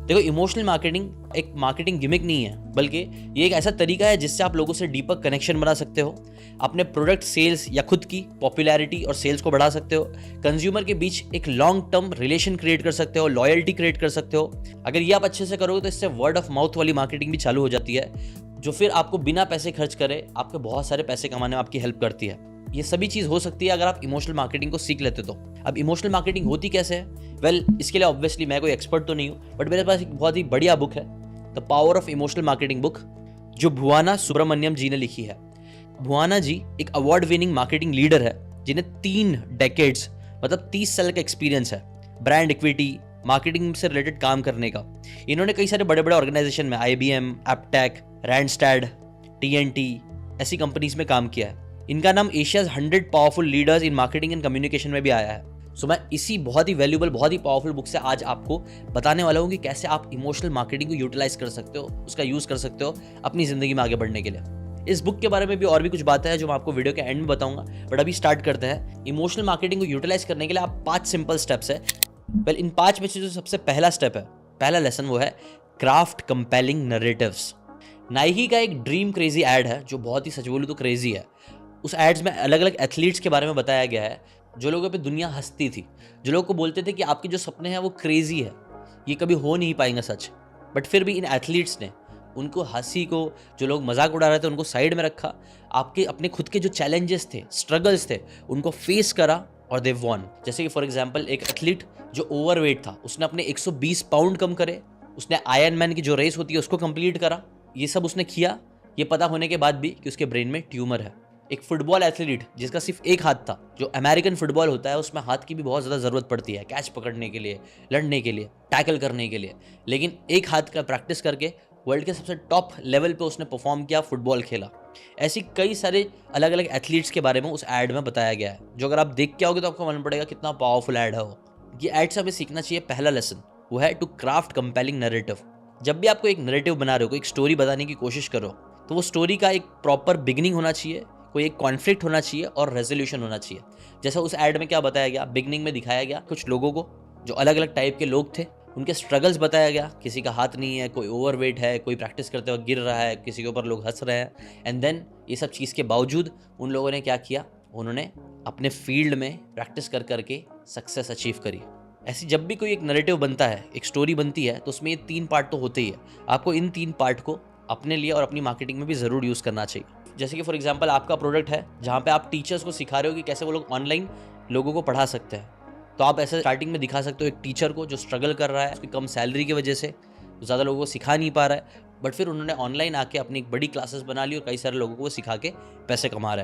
देखो, emotional marketing एक marketing gimmick नहीं है, बल्कि ये एक ऐसा तरीका है जिससे आप लोगों से डीपर कनेक्शन बना सकते हो, अपने प्रोडक्ट सेल्स या खुद की पॉपुलैरिटी और सेल्स को बढ़ा सकते हो, कंज्यूमर के बीच एक लॉन्ग टर्म रिलेशन क्रिएट कर सकते हो, लॉयल्टी क्रिएट कर सकते हो। अगर ये आप अच्छे से करोगे तो इससे वर्ड ऑफ माउथ वाली मार्केटिंग भी चालू हो जाती है, जो फिर आपको बिना पैसे खर्च करे आपके बहुत सारे पैसे कमाने में आपकी हेल्प करती है। ये सभी चीज़ हो सकती है अगर आप इमोशनल मार्केटिंग को सीख लेते तो। अब इमोशनल मार्केटिंग होती कैसे है? इसके लिए ऑब्वियसली मैं कोई एक्सपर्ट तो नहीं हूँ, बट मेरे पास एक बहुत ही बढ़िया बुक है, the power of emotional marketing book, जो भुवाना सुब्रमण्यम जी ने लिखी है। भुवाना जी एक अवार्ड विनिंग मार्केटिंग लीडर है, जिन्हें 3 डेकेड्स मतलब 30 साल का एक्सपीरियंस है ब्रांड इक्विटी, मार्केटिंग से रिलेटेड काम करने का। इन्होंने कई सारे बड़े बड़े ऑर्गेनाइजेशन में IBM, एप्टेक, रैंडस्टैड, TNT ऐसी कंपनीज में काम किया है। इनका नाम Asia's 100 powerful leaders in marketing and communication में भी आया है। सो मैं इसी बहुत ही वैल्यूबल, बहुत ही पावरफुल बुक से आज आपको बताने वाला हूँ कि कैसे आप इमोशनल मार्केटिंग को यूटिलाइज कर सकते हो, उसका यूज कर सकते हो अपनी जिंदगी में आगे बढ़ने के लिए। इस बुक के बारे में भी और भी कुछ बातें हैं जो मैं आपको वीडियो के एंड में बताऊंगा, बट अभी स्टार्ट करते हैं। इमोशनल मार्केटिंग को यूटिलाइज करने के लिए आप 5 सिंपल स्टेप्स है। इन 5 में से जो सबसे पहला स्टेप है, पहला लेसन, वो है क्राफ्ट कंपेलिंग नैरेटिव्स। नाइकी का एक ड्रीम क्रेजी एड है जो बहुत ही, सच बोलूं तो, क्रेजी है। उस एड्स में अलग अलग एथलीट्स के बारे में बताया गया है जो लोगों पे दुनिया हंसती थी, जो लोगों को बोलते थे कि आपके जो सपने हैं वो क्रेजी है, ये कभी हो नहीं पाएंगे सच। बट फिर भी इन एथलीट्स ने उनको हंसी को, जो लोग मजाक उड़ा रहे थे उनको साइड में रखा, आपके अपने खुद के जो चैलेंजेस थे, स्ट्रगल्स थे, उनको फेस करा और दे वॉन। जैसे कि फॉर एग्जाम्पल एक एथलीट जो ओवरवेट था, उसने अपने 120 पाउंड कम करे, उसने आयरन मैन की जो रेस होती है उसको कंप्लीट करा। ये सब उसने किया, ये पता होने के बाद भी कि उसके ब्रेन में ट्यूमर है। एक फुटबॉल एथलीट जिसका सिर्फ एक हाथ था, जो अमेरिकन फुटबॉल होता है उसमें हाथ की भी बहुत ज़्यादा ज़रूरत पड़ती है, कैच पकड़ने के लिए, लड़ने के लिए, टैकल करने के लिए, लेकिन एक हाथ का प्रैक्टिस करके वर्ल्ड के सबसे टॉप लेवल पे उसने परफॉर्म किया, फुटबॉल खेला। ऐसी कई सारे अलग अलग एथलीट्स के बारे में उस एड में बताया गया है, जो अगर आप देख के आओगे तो आपको मालूम पड़ेगा कितना पावरफुल एड है वो। ये एड से हमें सीखना चाहिए पहला लेसन, वो है टू क्राफ्ट कंपेलिंग नैरेटिव। जब भी आपको एक नैरेटिव बना रहे हो, एक स्टोरी बताने की कोशिश करो, तो वो स्टोरी का एक प्रॉपर बिगिनिंग होना चाहिए, कोई एक कॉन्फ्लिक्ट होना चाहिए और रेजोल्यूशन होना चाहिए। जैसा उस एड में क्या बताया गया, बिगनिंग में दिखाया गया कुछ लोगों को जो अलग अलग टाइप के लोग थे, उनके स्ट्रगल्स बताया गया, किसी का हाथ नहीं है, कोई ओवरवेट है, कोई प्रैक्टिस करते वक्त गिर रहा है, किसी के ऊपर लोग हंस रहे हैं। एंड देन ये सब चीज़ के बावजूद उन लोगों ने क्या किया, उन्होंने अपने फील्ड में प्रैक्टिस कर करके सक्सेस अचीव करी। ऐसी जब भी कोई एक नैरेटिव बनता है, एक स्टोरी बनती है, तो उसमें ये 3 पार्ट तो होते ही है। आपको इन 3 पार्ट को अपने लिए और अपनी मार्केटिंग में भी ज़रूर यूज़ करना चाहिए। जैसे कि फॉर एग्जांपल आपका प्रोडक्ट है जहाँ पे आप टीचर्स को सिखा रहे हो कि कैसे वो लोग ऑनलाइन लोगों को पढ़ा सकते हैं, तो आप ऐसे स्टार्टिंग में दिखा सकते हो एक टीचर को जो स्ट्रगल कर रहा है, उसकी कम सैलरी की वजह से ज़्यादा लोगों को सिखा नहीं पा रहा है, बट फिर उन्होंने ऑनलाइन आके अपनी एक बड़ी क्लासेस बना ली और कई सारे लोगों को वो सिखा के पैसे कमा रहा है।